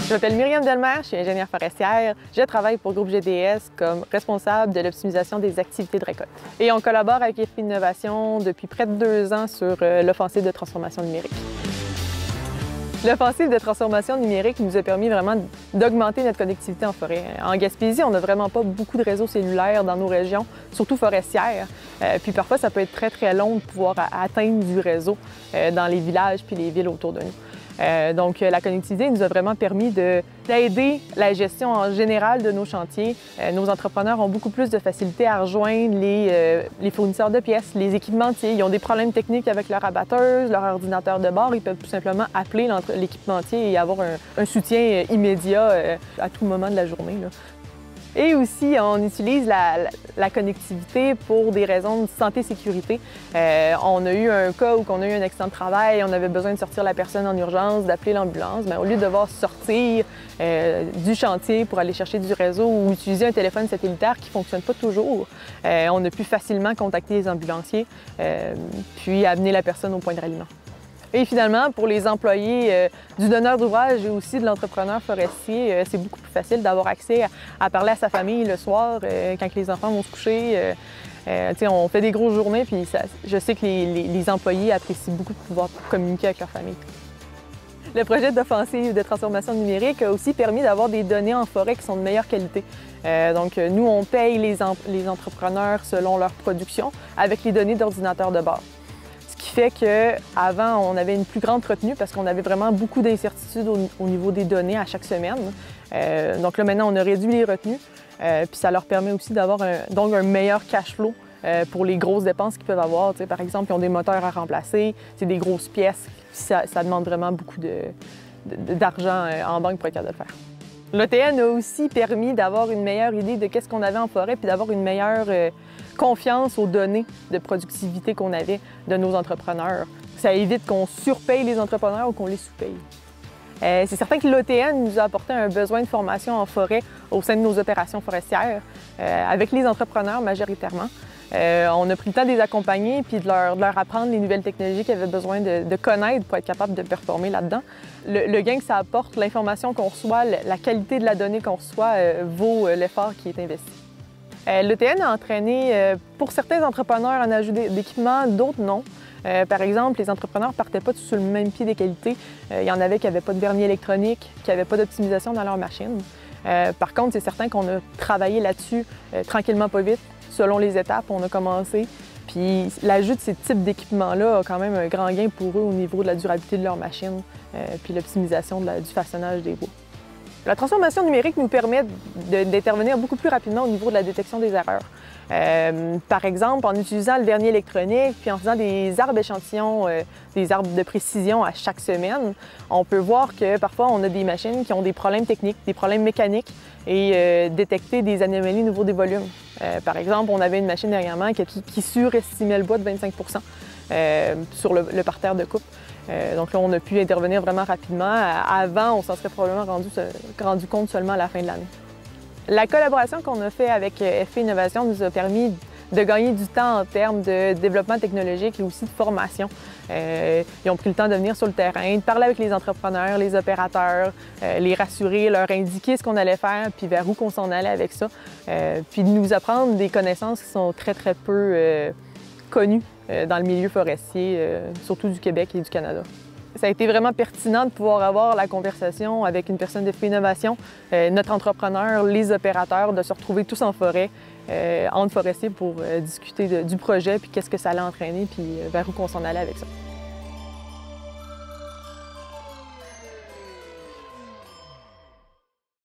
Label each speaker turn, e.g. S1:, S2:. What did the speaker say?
S1: Je m'appelle Myriam Delmer, je suis ingénieure forestière. Je travaille pour Groupe GDS comme responsable de l'optimisation des activités de récolte. Et on collabore avec EFI Innovation depuis près de 2 ans sur l'offensive de transformation numérique. L'offensive de transformation numérique nous a permis vraiment d'augmenter notre connectivité en forêt. En Gaspésie, on n'a vraiment pas beaucoup de réseaux cellulaires dans nos régions, surtout forestières. Puis parfois, ça peut être très long de pouvoir atteindre du réseau dans les villages puis les villes autour de nous. Donc, la connectivité nous a vraiment permis d'aider la gestion en général de nos chantiers. Nos entrepreneurs ont beaucoup plus de facilité à rejoindre les fournisseurs de pièces, les équipementiers. Ils ont des problèmes techniques avec leur abatteuse, leur ordinateur de bord. Ils peuvent tout simplement appeler l'équipementier et avoir un soutien immédiat à tout moment de la journée, là. Et aussi, on utilise la connectivité pour des raisons de santé-sécurité. On a eu un cas où on a eu un accident de travail, on avait besoin de sortir la personne en urgence, d'appeler l'ambulance. Au lieu de devoir sortir du chantier pour aller chercher du réseau ou utiliser un téléphone satellitaire qui ne fonctionne pas toujours, on a pu facilement contacter les ambulanciers puis amener la personne au point de ralliement. Et finalement, pour les employés du donneur d'ouvrage et aussi de l'entrepreneur forestier, c'est beaucoup plus facile d'avoir accès à parler à sa famille le soir quand les enfants vont se coucher. On fait des grosses journées, puis je sais que les employés apprécient beaucoup de pouvoir communiquer avec leur famille. Le projet d'offensive de transformation numérique a aussi permis d'avoir des données en forêt qui sont de meilleure qualité. Donc, nous, on paye les entrepreneurs selon leur production avec les données d'ordinateur de bord. Ce qui fait qu'avant, on avait une plus grande retenue parce qu'on avait vraiment beaucoup d'incertitudes au niveau des données à chaque semaine. Donc là, maintenant, on a réduit les retenues. Puis ça leur permet aussi d'avoir un meilleur cash flow pour les grosses dépenses qu'ils peuvent avoir. Par exemple, ils ont des moteurs à remplacer, c'est des grosses pièces. Ça demande vraiment beaucoup d'argent en banque pour être capable de le faire. L'OTN a aussi permis d'avoir une meilleure idée de qu'est-ce qu'on avait en forêt puis d'avoir une meilleure confiance aux données de productivité qu'on avait de nos entrepreneurs. Ça évite qu'on surpaye les entrepreneurs ou qu'on les sous-paye. C'est certain que l'OTN nous a apporté un besoin de formation en forêt au sein de nos opérations forestières, avec les entrepreneurs majoritairement. On a pris le temps de les accompagner puis de leur apprendre les nouvelles technologies qu'ils avaient besoin de connaître pour être capable de performer là-dedans. Le gain que ça apporte, l'information qu'on reçoit, la qualité de la donnée qu'on reçoit vaut l'effort qui est investi. L'OTN a entraîné pour certains entrepreneurs un ajout d'équipement, d'autres non. Par exemple, les entrepreneurs ne partaient pas tous sur le même pied d'égalité. Il y en avait qui n'avaient pas de vernis électronique, qui n'avaient pas d'optimisation dans leur machine. Par contre, c'est certain qu'on a travaillé là-dessus tranquillement, pas vite. Selon les étapes, on a commencé. Puis l'ajout de ces types d'équipements-là a quand même un grand gain pour eux au niveau de la durabilité de leur machine, puis l'optimisation du façonnage des bois. La transformation numérique nous permet d'intervenir beaucoup plus rapidement au niveau de la détection des erreurs. Par exemple, en utilisant le vernis électronique, puis en faisant des arbres échantillons, des arbres de précision à chaque semaine, on peut voir que parfois on a des machines qui ont des problèmes techniques, des problèmes mécaniques et détecter des anomalies au niveau des volumes. Par exemple, on avait une machine dernièrement qui surestimait le bois de 25 sur le parterre de coupe. Donc là, on a pu intervenir vraiment rapidement. Avant, on s'en serait probablement rendu compte seulement à la fin de l'année. La collaboration qu'on a fait avec EFI Innovation nous a permis de gagner du temps en termes de développement technologique et aussi de formation. Ils ont pris le temps de venir sur le terrain, de parler avec les entrepreneurs, les opérateurs, les rassurer, leur indiquer ce qu'on allait faire puis vers où on s'en allait avec ça. Puis de nous apprendre des connaissances qui sont très peu connues dans le milieu forestier, surtout du Québec et du Canada. Ça a été vraiment pertinent de pouvoir avoir la conversation avec une personne de EFI Innovation, notre entrepreneur, les opérateurs, de se retrouver tous en forêt, entre forestiers pour discuter du projet, puis qu'est-ce que ça allait entraîner, puis vers où on s'en allait avec ça.